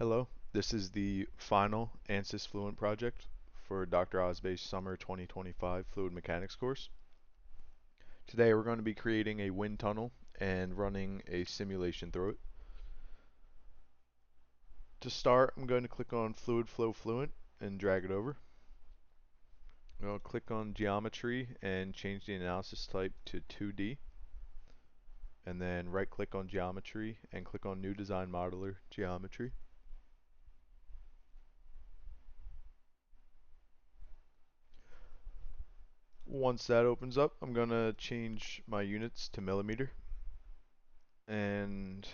Hello, this is the final Ansys Fluent project for Dr. Osbay's Summer 2025 Fluid Mechanics course. Today we're going to be creating a wind tunnel and running a simulation through it. To start, I'm going to click on Fluid Flow Fluent and drag it over. I'll click on Geometry and change the analysis type to 2D. And then right click on Geometry and click on New Design Modeler Geometry. Once that opens up, I'm going to change my units to millimeter. And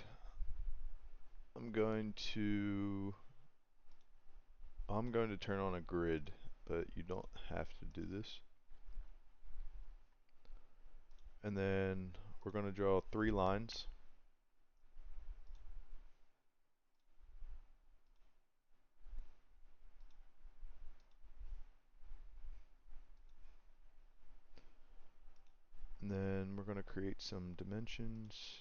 I'm going to turn on a grid, but you don't have to do this. And then we're going to draw 3 lines. And then we're going to create some dimensions.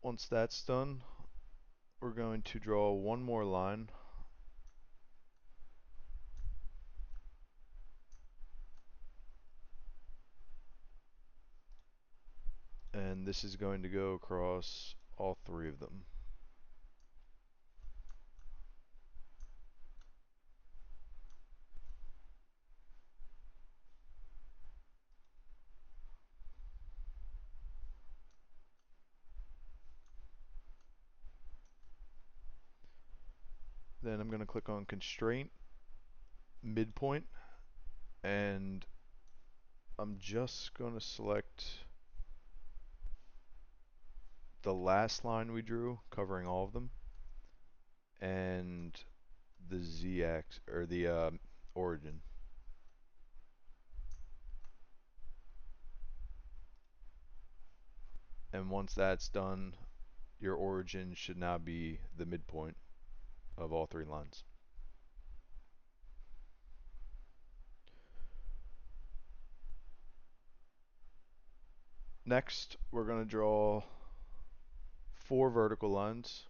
Once that's done, we're going to draw one more line. And this is going to go across all 3 of them. Then I'm going to click on Constraint, Midpoint, and I'm just going to select the last line we drew, covering all of them, and the z-axis, or the origin. And once that's done, your origin should now be the midpoint of all 3 lines. Next, we're going to draw 4 vertical lines.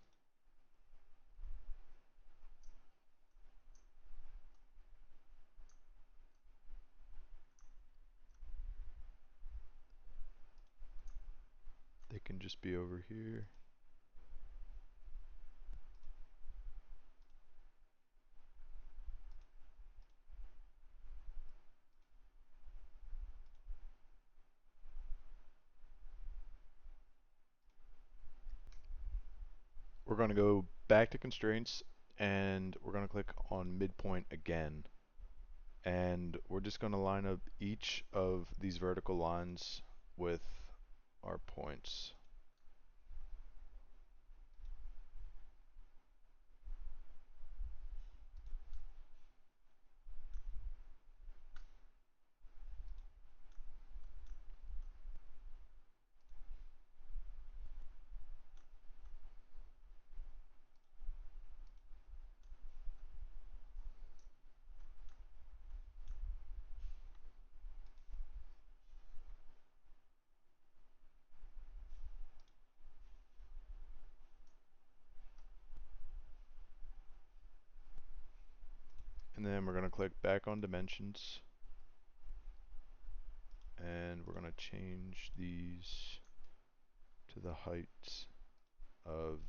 They can just be over here. We're going to go back to constraints and we're going to click on midpoint again. And we're just going to line up each of these vertical lines with our points. And then we're going to click back on dimensions. And we're going to change these to the heights of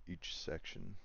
each section.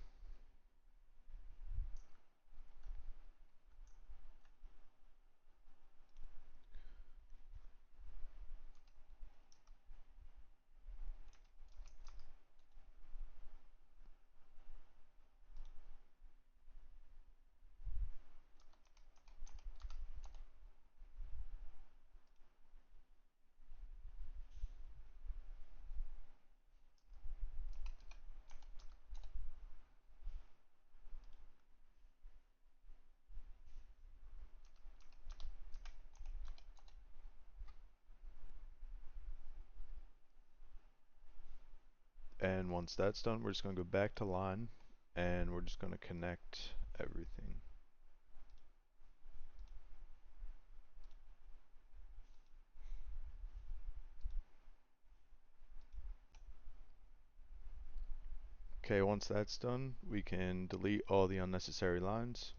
And once that's done, we're just going to go back to line and we're just going to connect everything. Okay, once that's done, we can delete all the unnecessary lines.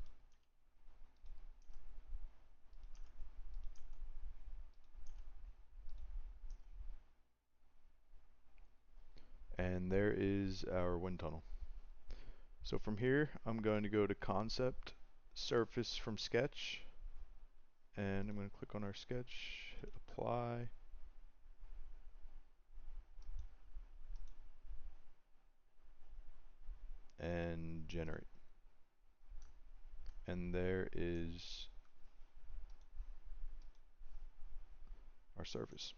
And there is our wind tunnel. So from here, I'm going to go to Concept, Surface from Sketch, and I'm going to click on our sketch, hit Apply, and Generate. And there is our surface.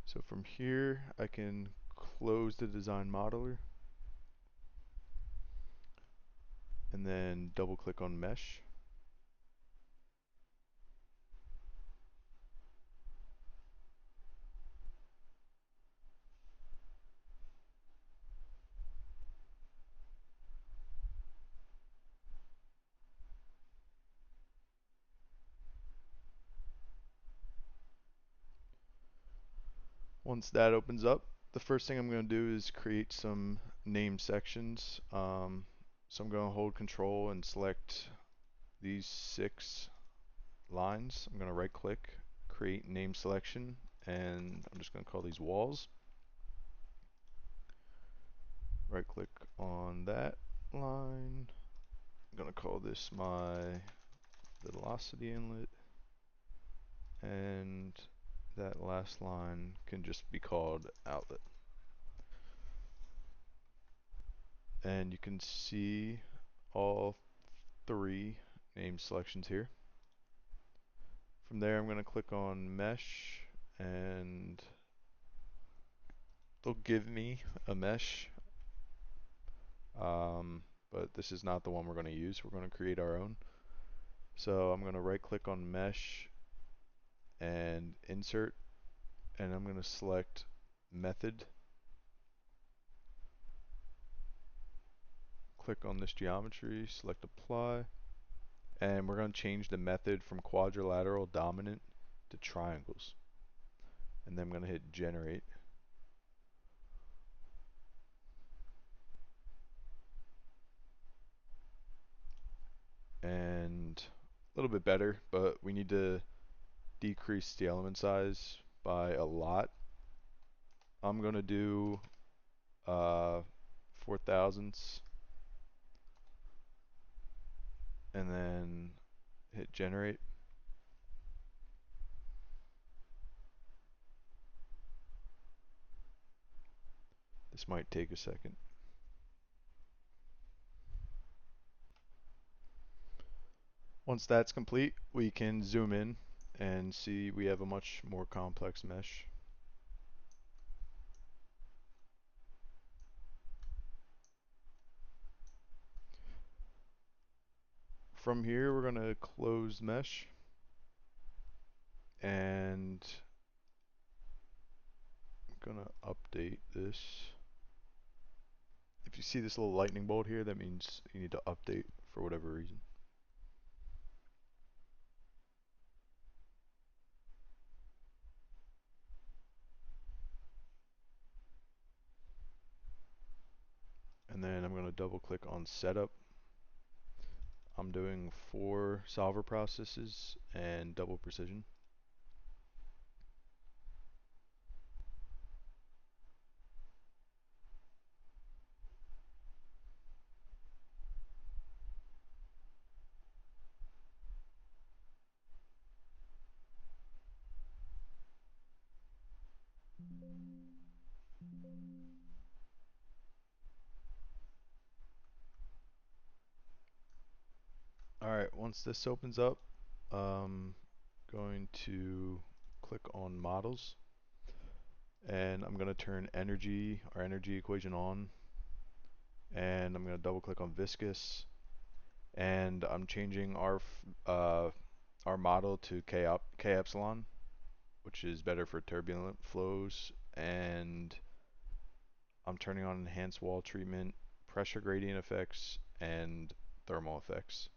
So from here, I can close the design modeler and then double click on mesh. Once that opens up, the first thing I'm going to do is create some name sections. So I'm going to hold control and select these 6 lines. I'm going to right click, create name selection, and I'm just going to call these walls. Right click on that line. I'm going to call this my velocity inlet, and that last line can just be called outlet. And you can see all 3 name selections here. From there, I'm going to click on mesh, and they'll give me a mesh, but this is not the one we're going to use. We're going to create our own. So I'm going to right click on mesh and insert, and I'm going to select method. Click on this geometry, select apply, and we're going to change the method from quadrilateral dominant to triangles. And then I'm going to hit generate. And a little bit better, but we need to decrease the element size by a lot. I'm going to do 4 thousandths and then hit generate. This might take a second. Once that's complete, we can zoom in and see we have a much more complex mesh. From here, we're going to close mesh, and I'm going to update this. If you see this little lightning bolt here, that means you need to update for whatever reason. And then I'm going to double click on setup. I'm doing 4 solver processes and double precision. Alright, once this opens up, I'm going to click on models, and I'm going to turn our energy equation on, and I'm going to double click on viscous, and I'm changing our model to K epsilon, which is better for turbulent flows, and I'm turning on enhanced wall treatment, pressure gradient effects, and thermal effects.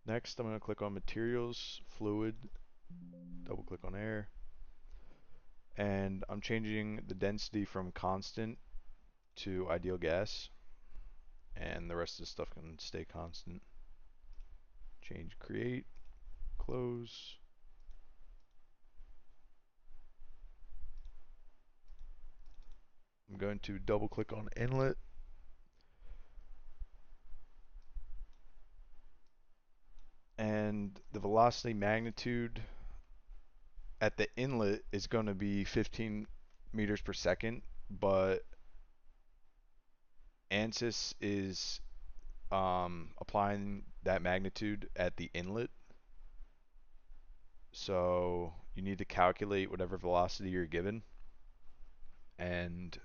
Next, I'm going to click on materials, fluid, double click on air, and I'm changing the density from constant to ideal gas, and the rest of the stuff can stay constant. Change create, close. I'm going to double click on inlet, and the velocity magnitude at the inlet is going to be 15 meters per second, but Ansys is applying that magnitude at the inlet. So you need to calculate whatever velocity you're given, and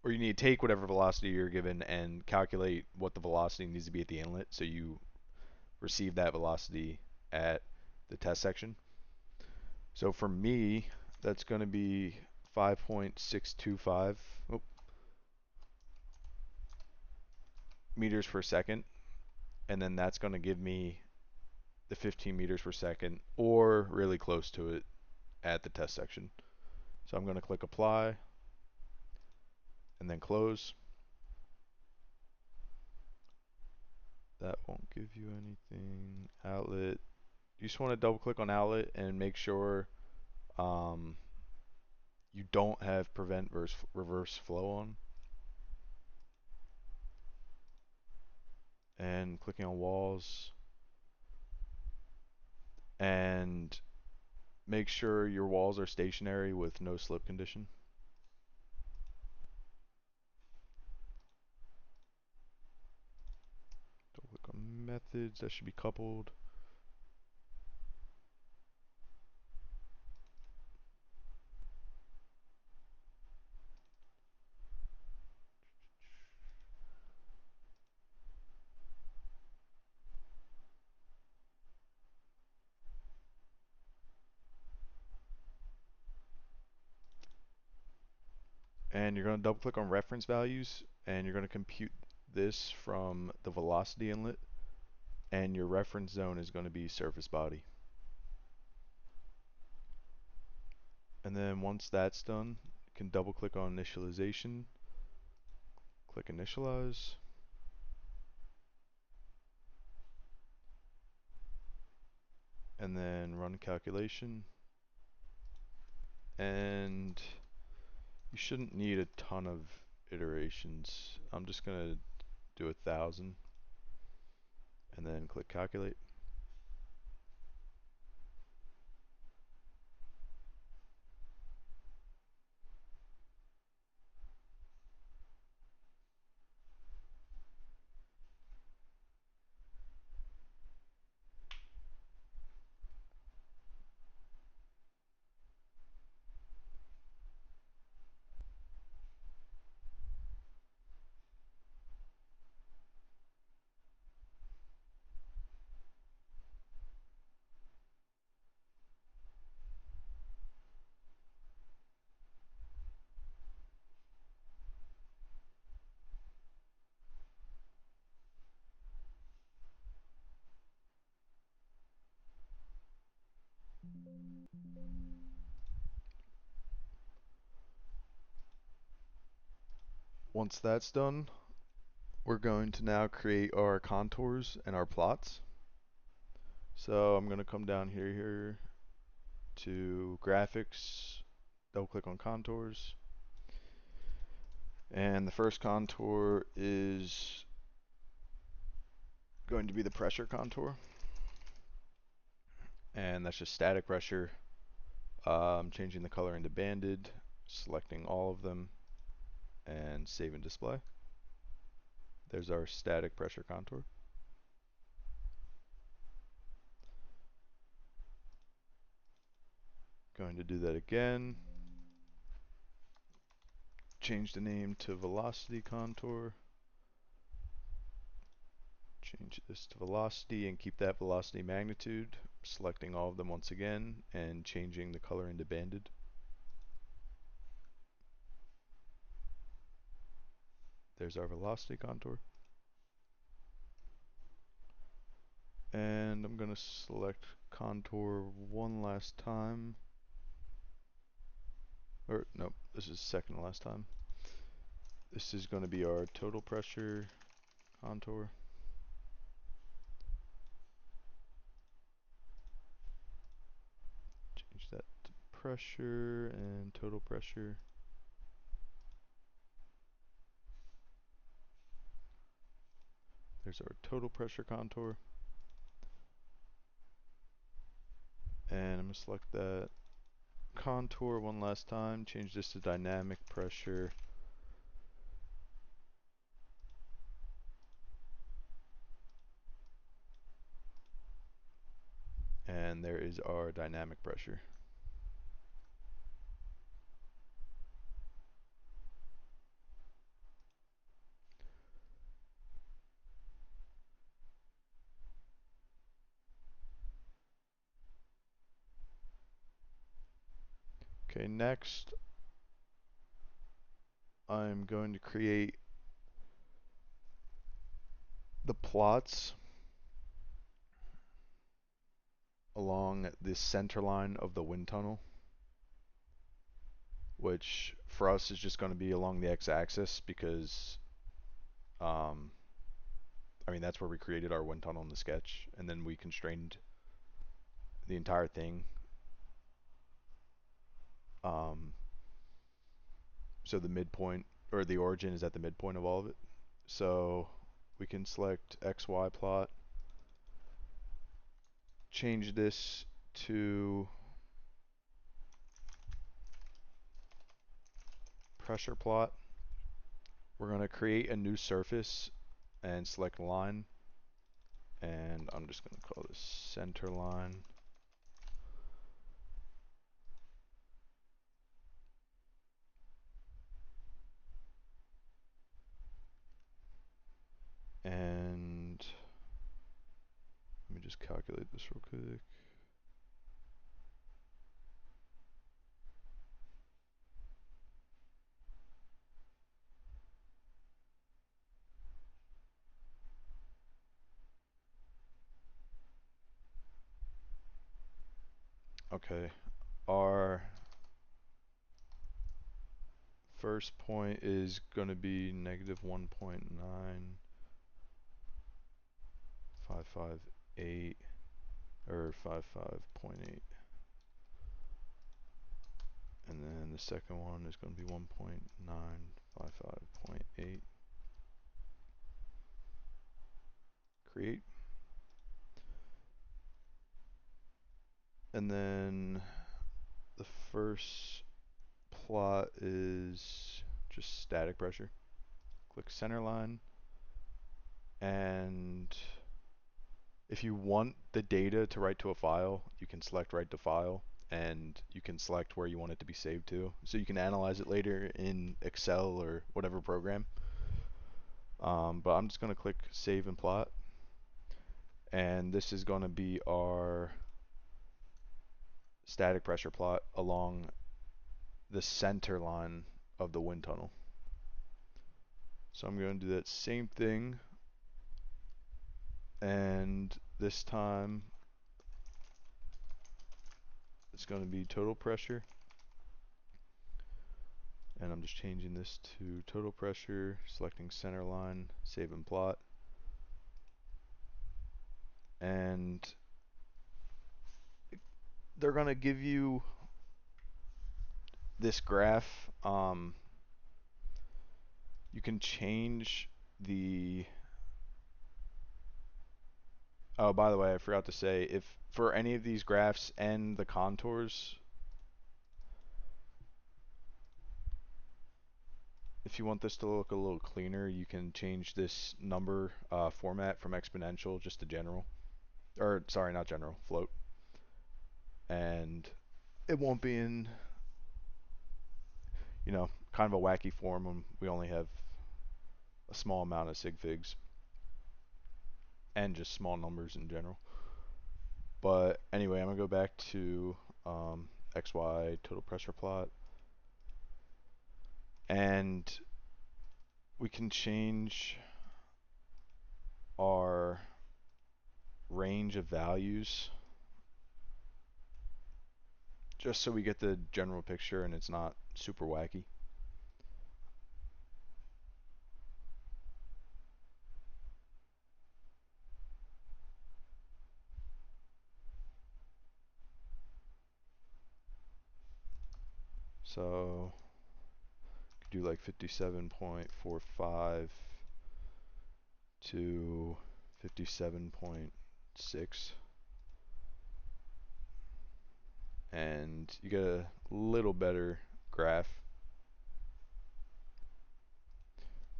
or you need to take whatever velocity you're given and calculate what the velocity needs to be at the inlet so you receive that velocity at the test section. So for me, that's going to be 5.625 meters per second, and then that's going to give me the 15 meters per second or really close to it at the test section. So I'm going to click apply and then close. That won't give you anything. Outlet. You just want to double click on outlet and make sure you don't have prevent reverse flow on. And clicking on walls. And make sure your walls are stationary with no slip condition. Double click on methods. That should be coupled. And you're going to double click on reference values, and you're going to compute this from the velocity inlet, and your reference zone is going to be surface body. And then once that's done, you can double click on initialization, click initialize, and then run calculation. And you shouldn't need a ton of iterations. I'm just going to do 1,000 and then click calculate. Once that's done, we're going to now create our contours and our plots. So I'm going to come down here to graphics, double click on contours, and the first contour is going to be the pressure contour, and that's just static pressure. I'm changing the color into banded, selecting all of them, and save and display. There's our static pressure contour. Going to do that again. Change the name to velocity contour. Change this to velocity and keep that velocity magnitude selecting all of them once again and changing the color into banded. There's our velocity contour. And I'm going to select contour one last time. Or, nope, this is second to last time. This is going to be our total pressure contour. Change that to pressure and total pressure. There's our total pressure contour. And I'm going to select that contour one last time, change this to dynamic pressure. And there is our dynamic pressure. Okay, next I'm going to create the plots along the center line of the wind tunnel, which for us is just going to be along the x-axis because I mean that's where we created our wind tunnel in the sketch, and then we constrained the entire thing. So the midpoint, or the origin, is at the midpoint of all of it. So we can select XY plot, change this to pressure plot. We're going to create a new surface and select line, and I'm just going to call this center line. And let me just calculate this real quick. Okay, our first point is going to be negative 1.9558, or 55.8. And then the second one is going to be 1.955.8. Create. And then the first plot is just static pressure. Click center line. And if you want the data to write to a file, you can select write to file, and you can select where you want it to be saved to. So you can analyze it later in Excel or whatever program. But I'm just going to click save and plot. And this is going to be our static pressure plot along the center line of the wind tunnel. So I'm going to do that same thing, and this time it's going to be total pressure, and I'm just changing this to total pressure, selecting center line, save and plot. And they're going to give you this graph. You can change the, oh, by the way, I forgot to say, if for any of these graphs and the contours, if you want this to look a little cleaner, you can change this number format from exponential just to general. Or, sorry, not general, float. And it won't be in, kind of a wacky form when we only have a small amount of sig figs and just small numbers in general. But anyway, I'm gonna go back to XY total pressure plot, and we can change our range of values just so we get the general picture and it's not super wacky. So do like 57.45 to 57.6, and you get a little better graph.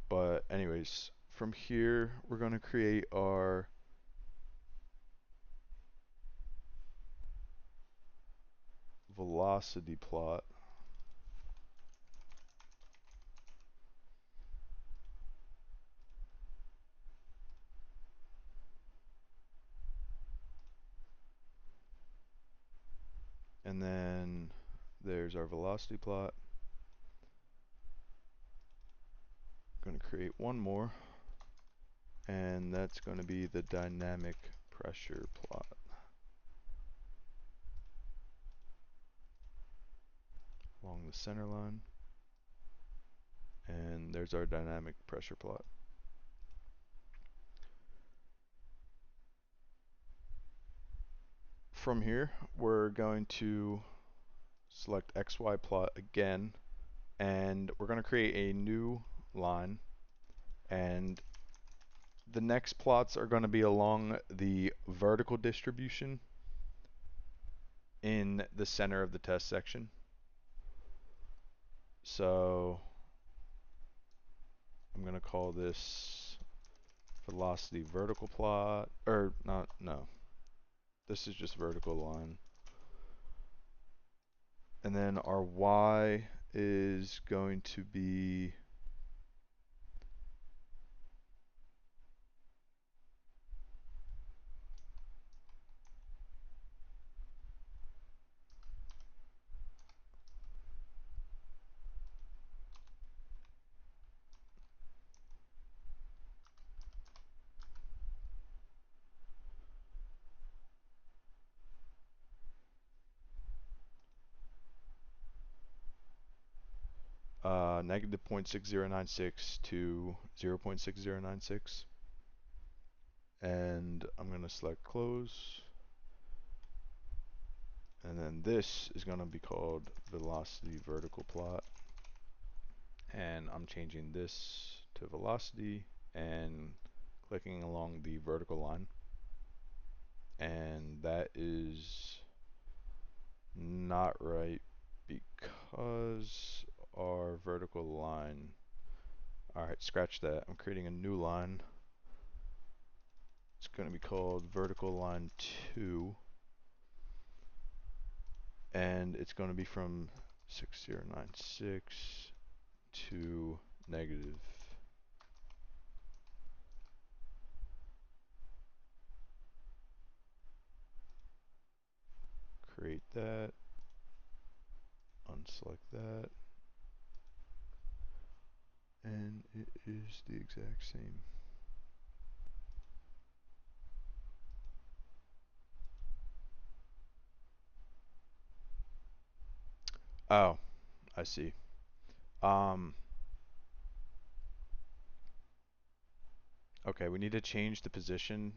But anyways, from here we're going to create our velocity plot. And then there's our velocity plot. I'm going to create one more, and that's going to be the dynamic pressure plot along the center line. And there's our dynamic pressure plot. From here, we're going to select XY plot again, and we're going to create a new line, and the next plots are going to be along the vertical distribution in the center of the test section. So I'm going to call this velocity vertical plot, or not, no, this is just vertical line. And then our Y is going to be negative 0.6096 to 0.6096. And I'm going to select close. And then this is going to be called velocity vertical plot. And I'm changing this to velocity and clicking along the vertical line. And that is not right because our vertical line, alright, scratch that. I'm creating a new line. It's going to be called vertical line 2. And it's going to be from 6096 to negative. Create that. Unselect that. And it is the exact same. Oh, I see. Okay, we need to change the position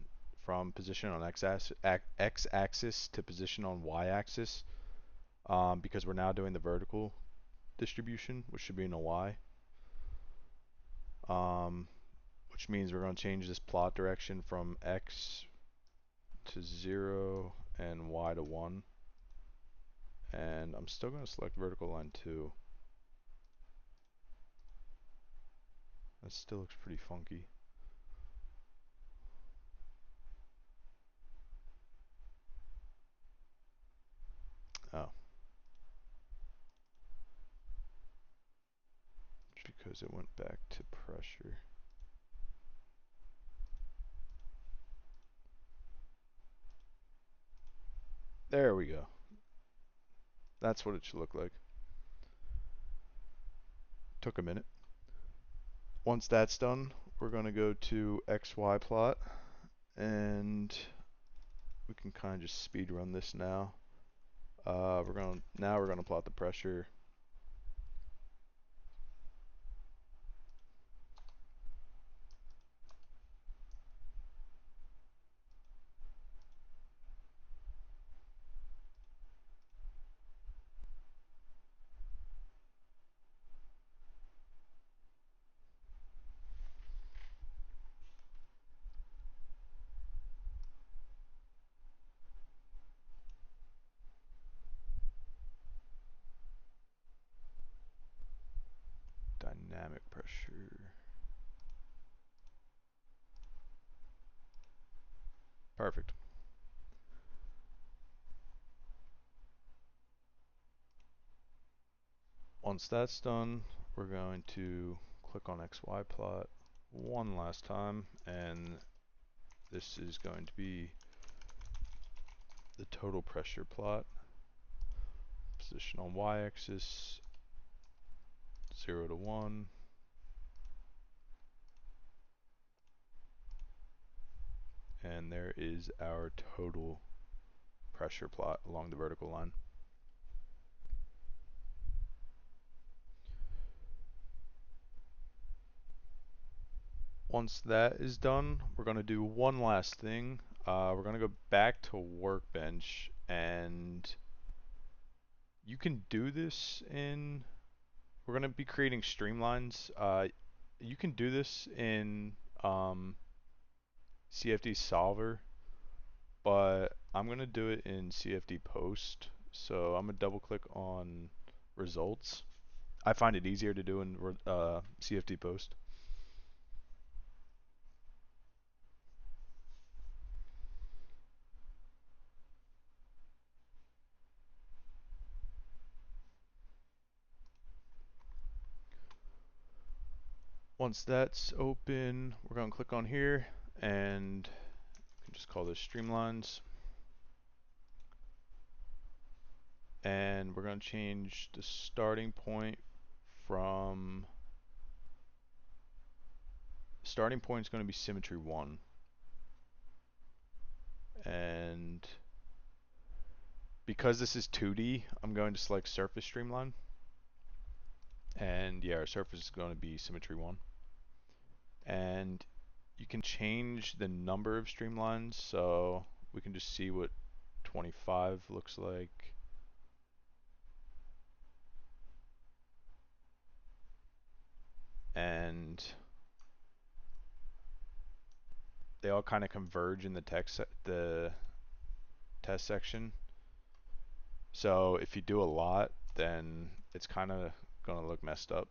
from position on x-axis to position on y-axis, because we're now doing the vertical distribution, which should be in a y. Which means we're going to change this plot direction from x to 0 and y to 1. And I'm still going to select vertical line 2. That still looks pretty funky. Oh. It's because it went back to pressure. There we go. That's what it should look like. Took a minute. Once that's done, we're going to go to XY plot, and we can kind of just speed run this now. We're going to plot the pressure. Dynamic pressure. Perfect. Once that's done, we're going to click on XY plot one last time, and this is going to be the total pressure plot. Position on y-axis 0 to 1, and there is our total pressure plot along the vertical line. Once that is done, we're going to do one last thing. We're going to go back to Workbench, and you can do this in, we're going to be creating streamlines. You can do this in CFD Solver, but I'm going to do it in CFD Post. So I'm going to double click on results. I find it easier to do in CFD Post. Once that's open, we're going to click on here, and you can just call this Streamlines. And we're going to change the starting point from, starting point is going to be symmetry 1. And because this is 2D, I'm going to select surface streamline. And yeah, our surface is going to be symmetry 1. And you can change the number of streamlines, so we can just see what 25 looks like. And they all kind of converge in the test section. So if you do a lot, then it's kind of gonna look messed up.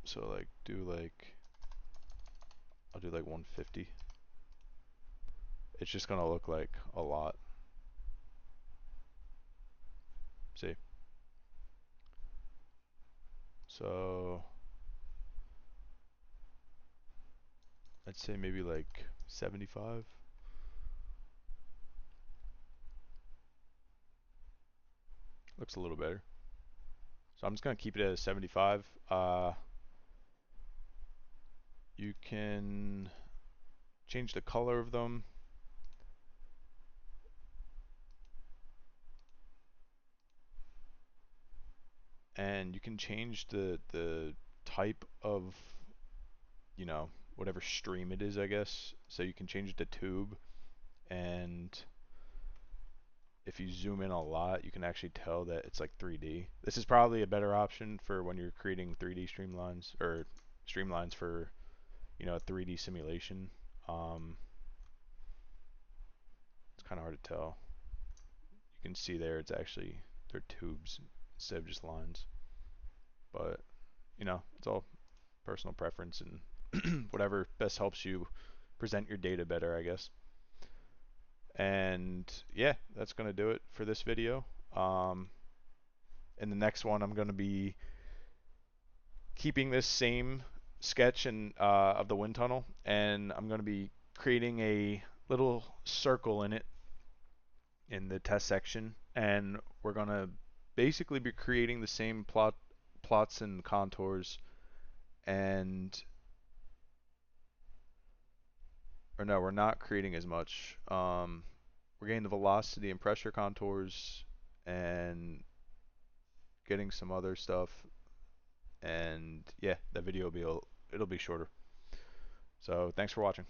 So like I'll do like 150. It's just gonna look like a lot. See? So I'd say maybe like 75. Looks a little better. So I'm just gonna keep it at a 75. You can change the color of them. And you can change the type of, you know, whatever stream it is, I guess. So you can change it to tube, and if you zoom in a lot, you can actually tell that it's like 3D. This is probably a better option for when you're creating 3D streamlines, or streamlines for, you know, a 3D simulation. It's kind of hard to tell. You can see there it's actually, they're tubes instead of just lines. But, you know, it's all personal preference and whatever best helps you present your data better, I guess. And yeah, that's going to do it for this video. In the next one, I'm going to be keeping this same sketch of the wind tunnel, and I'm going to be creating a little circle in it in the test section, and we're gonna basically be creating the same plots and contours, and or no, we're not creating as much. We're getting the velocity and pressure contours and getting some other stuff, and yeah, that video will be it'll be shorter. So thanks for watching.